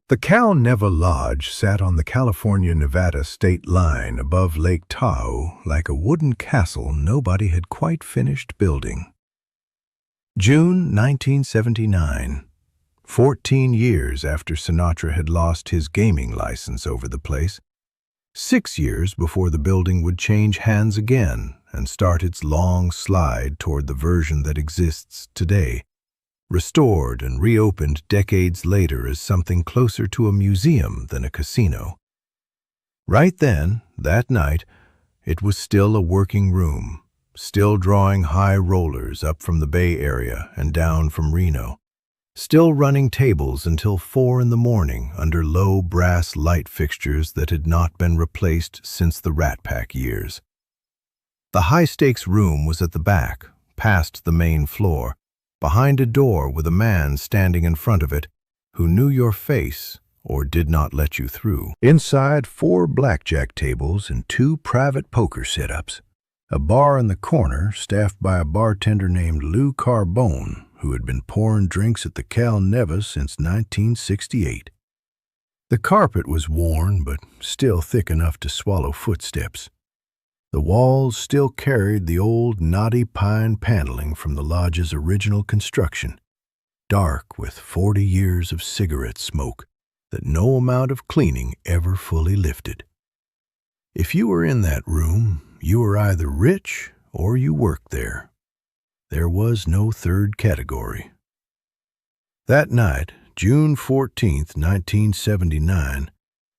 The Cal-Neva Lodge sat on the California-Nevada state line above Lake Tahoe like a wooden castle nobody had quite finished building. June 1979. 14 years after Sinatra had lost his gaming license over the place. 6 years before the building would change hands again and start its long slide toward the version that exists today, restored and reopened decades later as something closer to a museum than a casino. Right then, that night, it was still a working room, still drawing high rollers up from the Bay Area and down from Reno, still running tables until 4 in the morning under low brass light fixtures that had not been replaced since the Rat Pack years. The high-stakes room was at the back, past the main floor, behind a door with a man standing in front of it who knew your face or did not let you through. Inside, 4 blackjack tables and 2 private poker sit-ups. A bar in the corner staffed by a bartender named Lou Carbone, who had been pouring drinks at the Cal-Neva since 1968. The carpet was worn, but still thick enough to swallow footsteps. The walls still carried the old knotty pine paneling from the lodge's original construction, dark with 40 years of cigarette smoke that no amount of cleaning ever fully lifted. If you were in that room, you were either rich or you worked there. There was no third category. That night, June 14, 1979,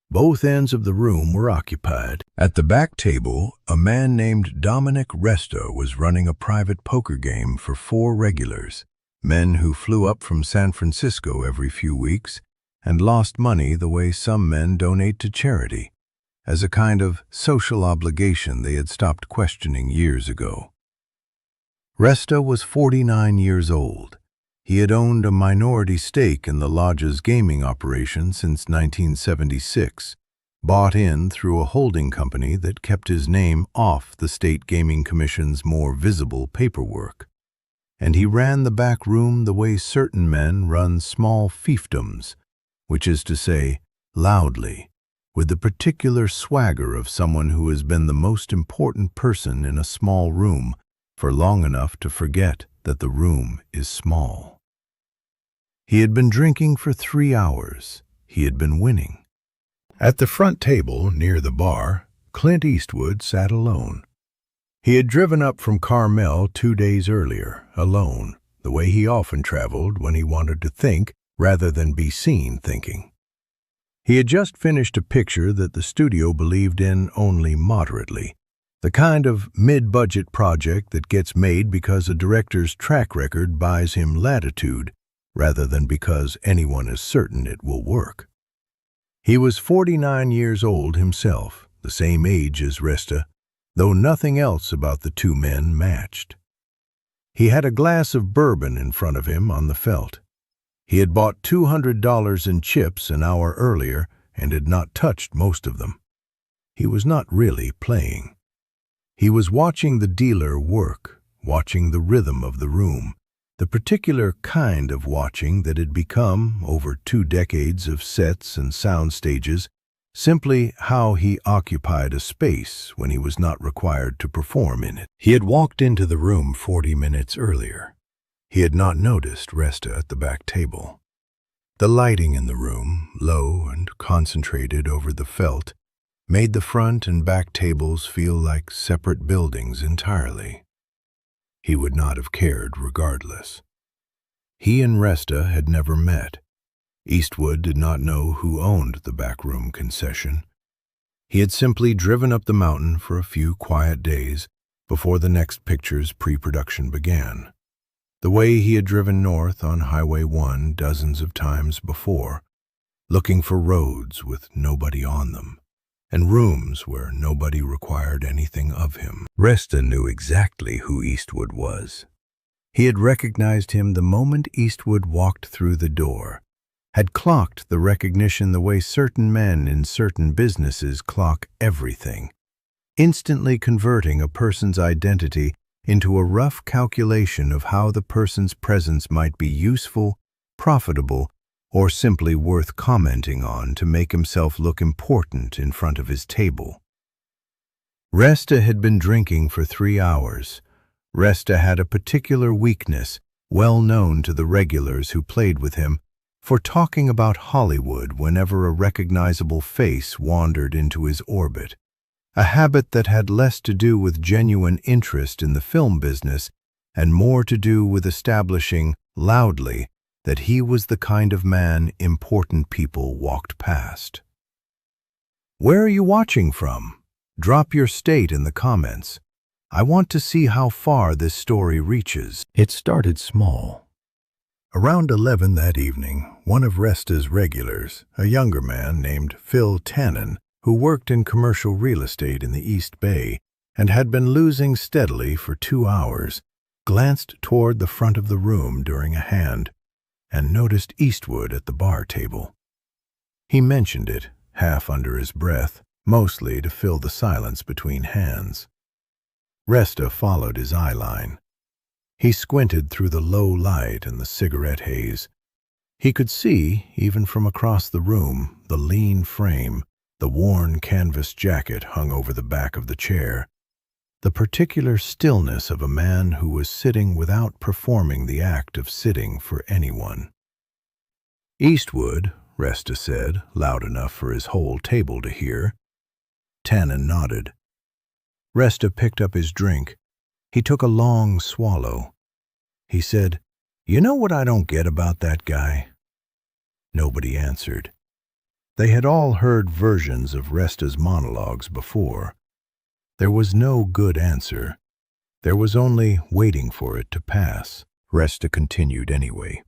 both ends of the room were occupied. At the back table, a man named Dominic Resta was running a private poker game for 4 regulars, men who flew up from San Francisco every few weeks and lost money the way some men donate to charity, as a kind of social obligation they had stopped questioning years ago. Resta was 49 years old. He had owned a minority stake in the lodge's gaming operation since 1976, bought in through a holding company that kept his name off the State Gaming Commission's more visible paperwork. And he ran the back room the way certain men run small fiefdoms, which is to say, loudly, with the particular swagger of someone who has been the most important person in a small room for long enough to forget that the room is small. He had been drinking for 3 hours. He had been winning. At the front table, near the bar, Clint Eastwood sat alone. He had driven up from Carmel 2 days earlier, alone, the way he often traveled when he wanted to think rather than be seen thinking. He had just finished a picture that the studio believed in only moderately, the kind of mid-budget project that gets made because a director's track record buys him latitude rather than because anyone is certain it will work. He was 49 years old himself, the same age as Resta, though nothing else about the 2 men matched. He had a glass of bourbon in front of him on the felt. He had bought $200 in chips an hour earlier and had not touched most of them. He was not really playing. He was watching the dealer work, watching the rhythm of the room, the particular kind of watching that had become, over 2 decades of sets and sound stages, simply how he occupied a space when he was not required to perform in it. He had walked into the room 40 minutes earlier. He had not noticed Resta at the back table. The lighting in the room, low and concentrated over the felt, made the front and back tables feel like separate buildings entirely. He would not have cared regardless. He and Resta had never met. Eastwood did not know who owned the backroom concession. He had simply driven up the mountain for a few quiet days before the next picture's pre-production began, the way he had driven north on Highway 1 dozens of times before, looking for roads with nobody on them, and rooms where nobody required anything of him. Resta knew exactly who Eastwood was. He had recognized him the moment Eastwood walked through the door, had clocked the recognition the way certain men in certain businesses clock everything, instantly converting a person's identity into a rough calculation of how the person's presence might be useful, profitable, or simply worth commenting on to make himself look important in front of his table. Resta had been drinking for 3 hours. Resta had a particular weakness, well known to the regulars who played with him, for talking about Hollywood whenever a recognizable face wandered into his orbit, a habit that had less to do with genuine interest in the film business and more to do with establishing, loudly, that he was the kind of man important people walked past. Where are you watching from? Drop your state in the comments. I want to see how far this story reaches. It started small. Around 11 that evening, one of Resta's regulars, a younger man named Phil Tannen, who worked in commercial real estate in the East Bay and had been losing steadily for 2 hours, glanced toward the front of the room during a hand and noticed Eastwood at the bar table. He mentioned it, half under his breath, mostly to fill the silence between hands. Resta followed his eye line. He squinted through the low light and the cigarette haze. He could see, even from across the room, the lean frame, the worn canvas jacket hung over the back of the chair, the particular stillness of a man who was sitting without performing the act of sitting for anyone. "Eastwood," Resta said, loud enough for his whole table to hear. Tannen nodded. Resta picked up his drink. He took a long swallow. He said, "You know what I don't get about that guy?" Nobody answered. They had all heard versions of Resta's monologues before. There was no good answer. There was only waiting for it to pass. Resta continued anyway.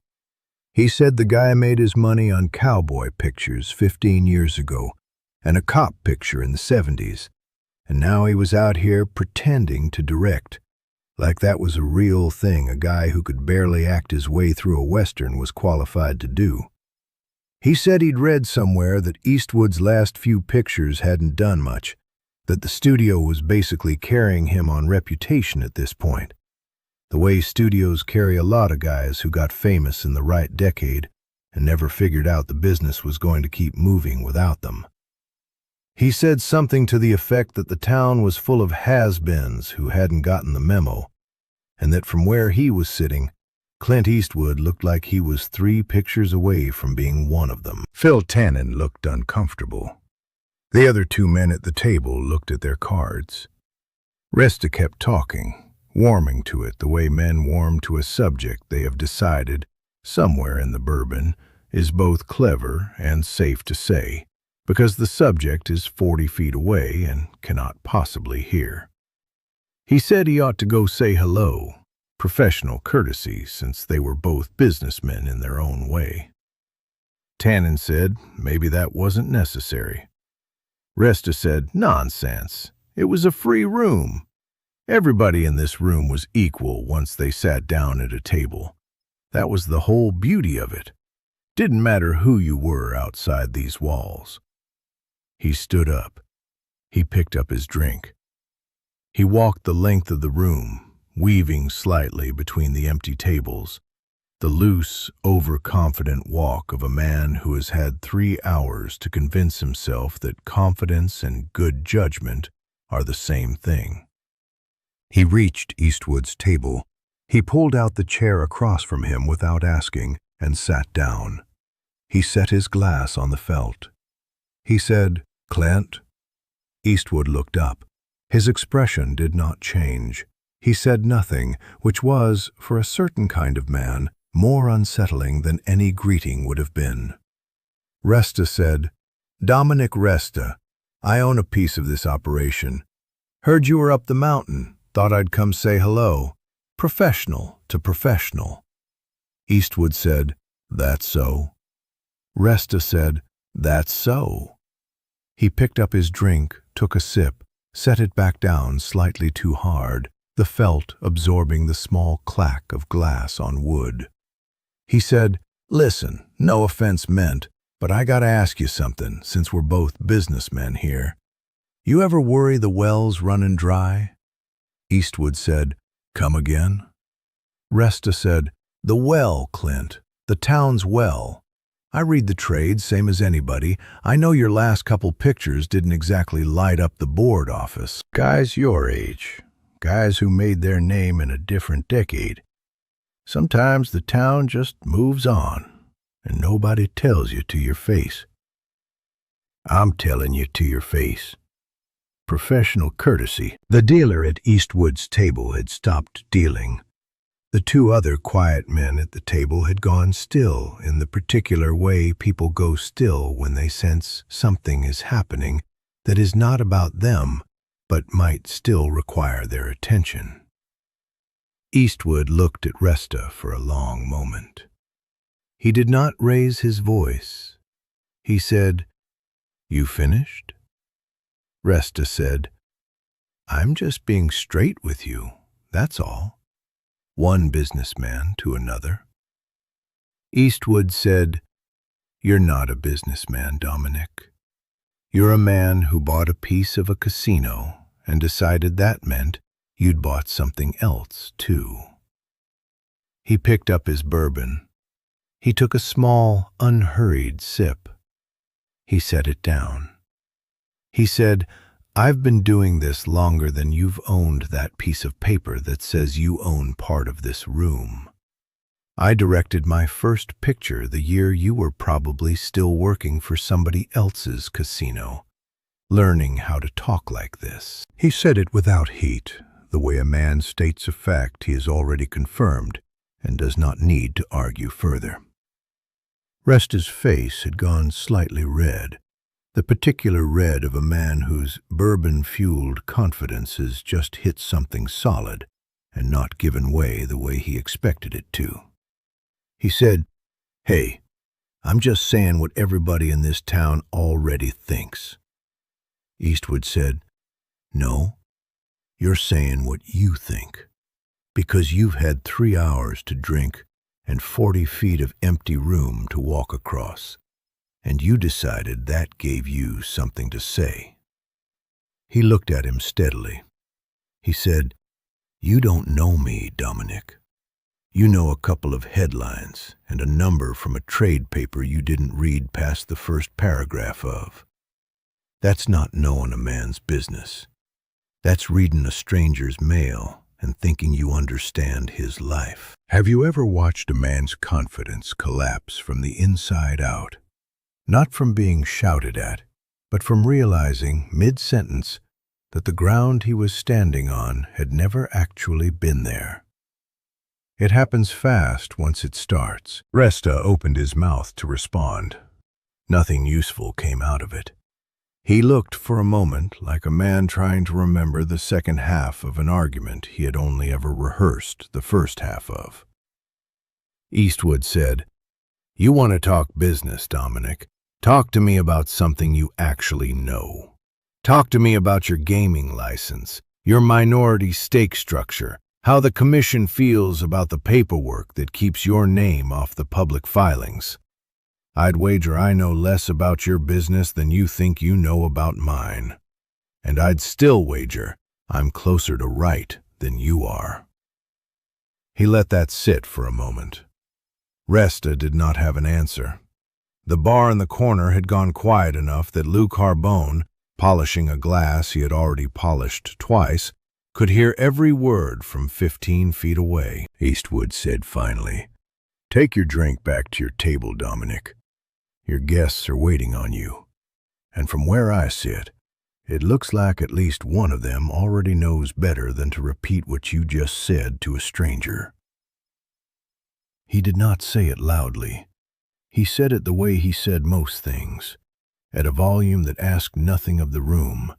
He said the guy made his money on cowboy pictures 15 years ago and a cop picture in the 70s, and now he was out here pretending to direct, like that was a real thing a guy who could barely act his way through a Western was qualified to do. He said he'd read somewhere that Eastwood's last few pictures hadn't done much, that the studio was basically carrying him on reputation at this point, the way studios carry a lot of guys who got famous in the right decade and never figured out the business was going to keep moving without them. He said something to the effect that the town was full of has-beens who hadn't gotten the memo, and that from where he was sitting, Clint Eastwood looked like he was 3 pictures away from being one of them. Phil Tannen looked uncomfortable. The other 2 men at the table looked at their cards. Resta kept talking, warming to it the way men warm to a subject they have decided, somewhere in the bourbon, is both clever and safe to say, because the subject is 40 feet away and cannot possibly hear. He said he ought to go say hello, professional courtesy since they were both businessmen in their own way. Tannen said maybe that wasn't necessary. Resta said, "Nonsense. It was a free room. Everybody in this room was equal once they sat down at a table. That was the whole beauty of it. Didn't matter who you were outside these walls." He stood up. He picked up his drink. He walked the length of the room, weaving slightly between the empty tables, the loose, overconfident walk of a man who has had 3 hours to convince himself that confidence and good judgment are the same thing. He reached Eastwood's table. He pulled out the chair across from him without asking and sat down. He set his glass on the felt. He said, "Clint?" Eastwood looked up. His expression did not change. He said nothing, which was, for a certain kind of man, more unsettling than any greeting would have been. Resta said, "Dominic Resta. I own a piece of this operation. Heard you were up the mountain. Thought I'd come say hello. Professional to professional." Eastwood said, "That's so." Resta said, "That's so." He picked up his drink, took a sip, set it back down slightly too hard, the felt absorbing the small clack of glass on wood. He said, "Listen, no offense meant, but I gotta ask you something since we're both businessmen here. You ever worry the well's running dry?" Eastwood said, "Come again?" Resta said, "The well, Clint, the town's well. I read the trades, same as anybody. I know your last couple pictures didn't exactly light up the board office. Guys your age, guys who made their name in a different decade. Sometimes the town just moves on, and nobody tells you to your face. I'm telling you to your face. Professional courtesy. The dealer at Eastwood's table had stopped dealing. The two other quiet men at the table had gone still in the particular way people go still when they sense something is happening that is not about them, but might still require their attention. Eastwood looked at Resta for a long moment. He did not raise his voice. He said, "You finished?" Resta said, "I'm just being straight with you, that's all." One businessman to another. Eastwood said, "You're not a businessman, Dominic. You're a man who bought a piece of a casino and decided that meant you'd bought something else, too." He picked up his bourbon. He took a small, unhurried sip. He set it down. He said, "I've been doing this longer than you've owned that piece of paper that says you own part of this room. I directed my first picture the year you were probably still working for somebody else's casino, learning how to talk like this." He said it without heat, the way a man states a fact he has already confirmed and does not need to argue further. Resta's face had gone slightly red. The particular red of a man whose bourbon-fueled confidence has just hit something solid and not given way the way he expected it to. He said, "Hey, I'm just saying what everybody in this town already thinks." Eastwood said, "No, you're saying what you think, because you've had 3 hours to drink and 40 feet of empty room to walk across. And you decided that gave you something to say." He looked at him steadily. He said, "You don't know me, Dominic. You know a couple of headlines and a number from a trade paper you didn't read past the first paragraph of. That's not knowing a man's business. That's reading a stranger's mail and thinking you understand his life." Have you ever watched a man's confidence collapse from the inside out? Not from being shouted at, but from realizing, mid-sentence, that the ground he was standing on had never actually been there. It happens fast once it starts. Resta opened his mouth to respond. Nothing useful came out of it. He looked for a moment like a man trying to remember the second half of an argument he had only ever rehearsed the first half of. Eastwood said, "You want to talk business, Dominic? Talk to me about something you actually know. Talk to me about your gaming license, your minority stake structure, how the commission feels about the paperwork that keeps your name off the public filings. I'd wager I know less about your business than you think you know about mine. And I'd still wager I'm closer to right than you are." He let that sit for a moment. Resta did not have an answer. The bar in the corner had gone quiet enough that Lou Carbone, polishing a glass he had already polished twice, could hear every word from 15 feet away. Eastwood said finally, "Take your drink back to your table, Dominic. Your guests are waiting on you. And from where I sit, it looks like at least one of them already knows better than to repeat what you just said to a stranger." He did not say it loudly. He said it the way he said most things, at a volume that asked nothing of the room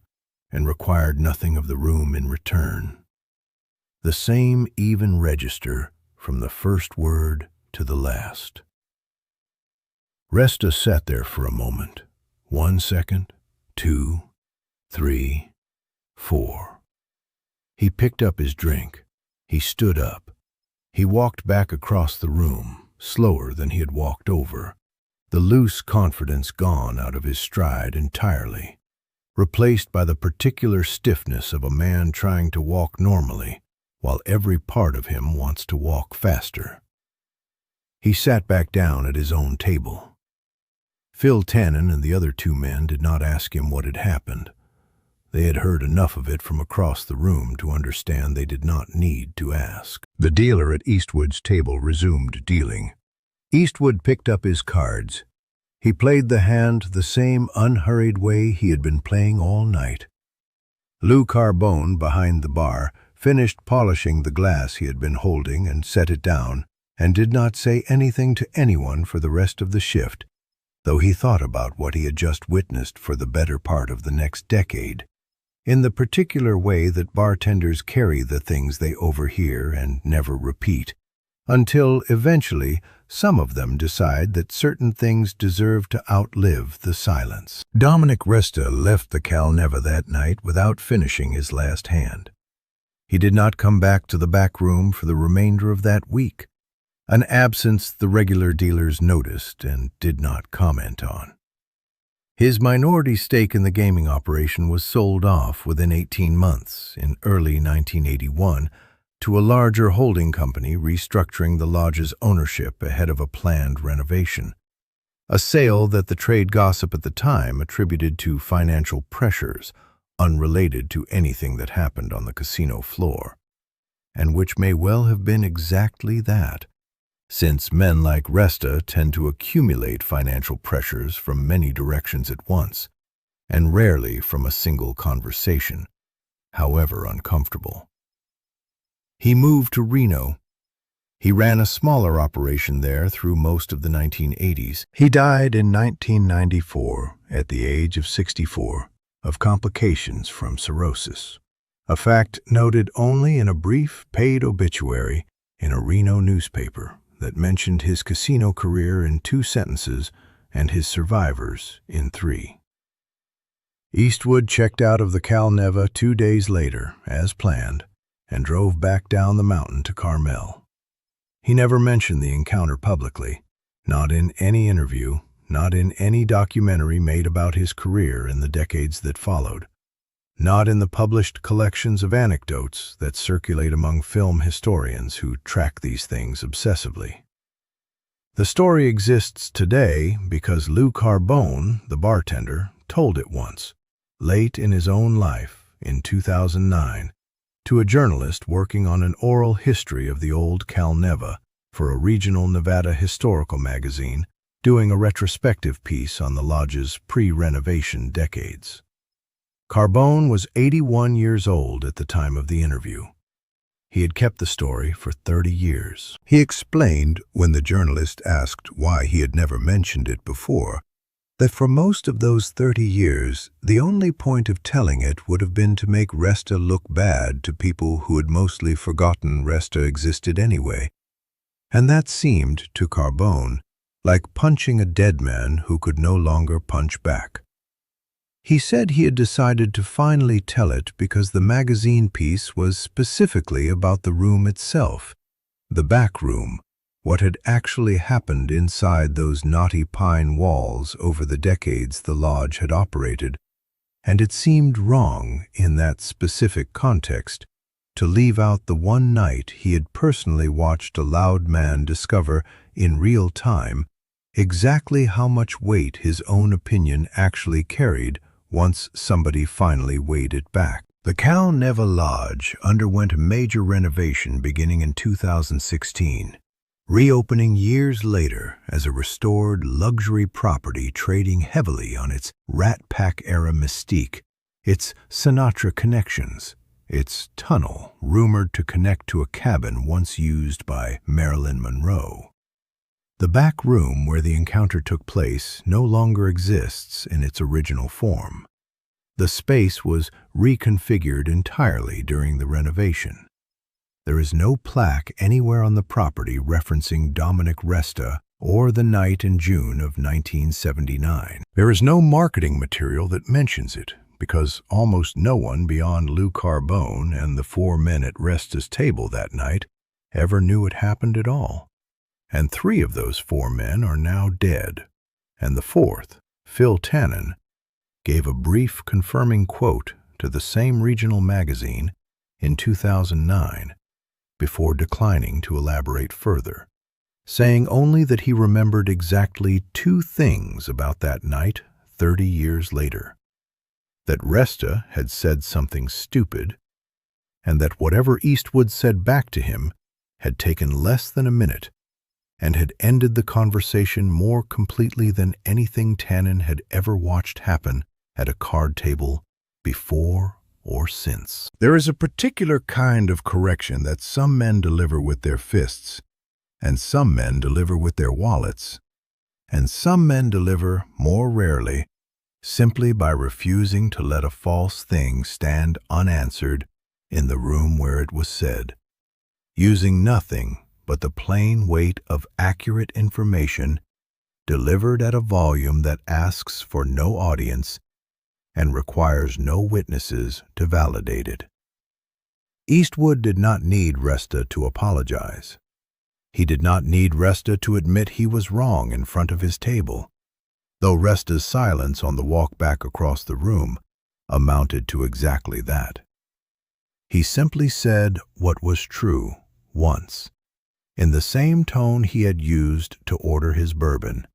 and required nothing of the room in return. The same even register from the first word to the last. Resta sat there for a moment. 1 second, 2, 3, 4. He picked up his drink. He stood up. He walked back across the room, slower than he had walked over, the loose confidence gone out of his stride entirely, replaced by the particular stiffness of a man trying to walk normally while every part of him wants to walk faster. He sat back down at his own table. Phil Tannen and the other two men did not ask him what had happened. They had heard enough of it from across the room to understand they did not need to ask. The dealer at Eastwood's table resumed dealing. Eastwood picked up his cards. He played the hand the same unhurried way he had been playing all night. Lou Carbone, behind the bar, finished polishing the glass he had been holding and set it down, and did not say anything to anyone for the rest of the shift, though he thought about what he had just witnessed for the better part of the next decade, in the particular way that bartenders carry the things they overhear and never repeat, until eventually some of them decide that certain things deserve to outlive the silence. Dominic Resta left the Cal-Neva that night without finishing his last hand. He did not come back to the back room for the remainder of that week, an absence the regular dealers noticed and did not comment on. His minority stake in the gaming operation was sold off within 18 months, in early 1981, to a larger holding company restructuring the lodge's ownership ahead of a planned renovation, a sale that the trade gossip at the time attributed to financial pressures unrelated to anything that happened on the casino floor, and which may well have been exactly that, since men like Resta tend to accumulate financial pressures from many directions at once, and rarely from a single conversation, however uncomfortable. He moved to Reno. He ran a smaller operation there through most of the 1980s. He died in 1994 at the age of 64 of complications from cirrhosis, a fact noted only in a brief paid obituary in a Reno newspaper that mentioned his casino career in 2 sentences and his survivors in 3. Eastwood checked out of the Cal-Neva 2 days later, as planned, and drove back down the mountain to Carmel. He never mentioned the encounter publicly, not in any interview, not in any documentary made about his career in the decades that followed, not in the published collections of anecdotes that circulate among film historians who track these things obsessively. The story exists today because Lou Carbone, the bartender, told it once, late in his own life, in 2009, to a journalist working on an oral history of the old Cal-Neva for a regional Nevada historical magazine doing a retrospective piece on the lodge's pre-renovation decades. Carbone was 81 years old at the time of the interview. He had kept the story for 30 years. He explained, when the journalist asked why he had never mentioned it before, that for most of those 30 years, the only point of telling it would have been to make Resta look bad to people who had mostly forgotten Resta existed anyway. And that seemed, to Carbone, like punching a dead man who could no longer punch back. He said he had decided to finally tell it because the magazine piece was specifically about the room itself, the back room, what had actually happened inside those knotty pine walls over the decades the lodge had operated, and it seemed wrong, in that specific context, to leave out the one night he had personally watched a loud man discover, in real time, exactly how much weight his own opinion actually carried once somebody finally weighed it back. The Cal-Neva Lodge underwent a major renovation beginning in 2016, reopening years later as a restored luxury property trading heavily on its Rat Pack-era mystique, its Sinatra connections, its tunnel rumored to connect to a cabin once used by Marilyn Monroe. The back room where the encounter took place no longer exists in its original form. The space was reconfigured entirely during the renovation. There is no plaque anywhere on the property referencing Dominic Resta or the night in June of 1979. There is no marketing material that mentions it, because almost no one beyond Lou Carbone and the 4 men at Resta's table that night ever knew it happened at all. And 3 of those 4 men are now dead, and the 4th, Phil Tannen, gave a brief confirming quote to the same regional magazine in 2009 before declining to elaborate further, saying only that he remembered exactly 2 things about that night 30 years later: that Resta had said something stupid, and that whatever Eastwood said back to him had taken less than a minute and had ended the conversation more completely than anything Tannen had ever watched happen at a card table before or since. There is a particular kind of correction that some men deliver with their fists, and some men deliver with their wallets, and some men deliver, more rarely, simply by refusing to let a false thing stand unanswered in the room where it was said, using nothing but the plain weight of accurate information delivered at a volume that asks for no audience and requires no witnesses to validate it. Eastwood did not need Resta to apologize. He did not need Resta to admit he was wrong in front of his table, though Resta's silence on the walk back across the room amounted to exactly that. He simply said what was true once, in the same tone he had used to order his bourbon,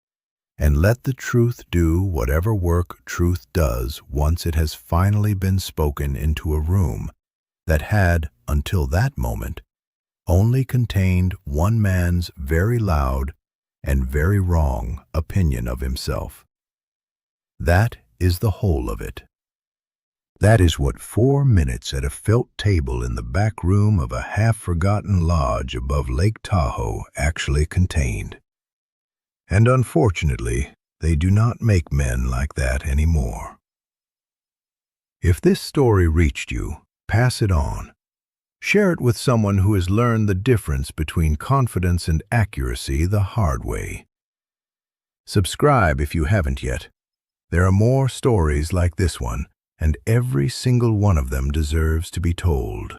and let the truth do whatever work truth does once it has finally been spoken into a room that had, until that moment, only contained one man's very loud and very wrong opinion of himself. That is the whole of it. That is what 4 minutes at a felt table in the back room of a half-forgotten lodge above Lake Tahoe actually contained. And unfortunately, they do not make men like that anymore. If this story reached you, pass it on. Share it with someone who has learned the difference between confidence and accuracy the hard way. Subscribe if you haven't yet. There are more stories like this one, and every single one of them deserves to be told.